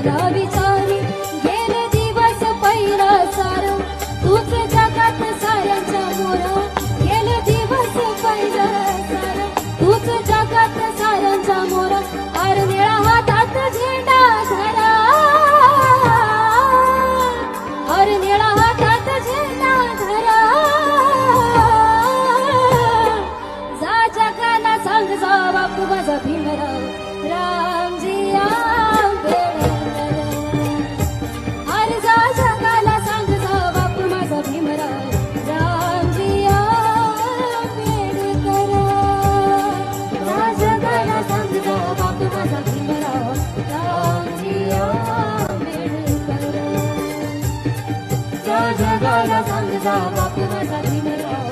माझा विचारी गेले दिवस पहिला सार तूच जगात साऱ्यांच्या मोर गेले दिवस पहिला सार तूच जगात साऱ्यांच्या मोर अर निळा हातात झेंडा धरा अर निळा हातात झेंडा धरा जा जगाला सांग जा बापू माझा भीमराव रामजी आंबेडकर अरे जा जगाला सांग जा बापू माझा भीमराव रामजी आंबेडकर जा जगाला सांग जा बापू माझा भीमराव रामजी आंबेडकर जा जगाला सांग जा बापू माझा भीमराव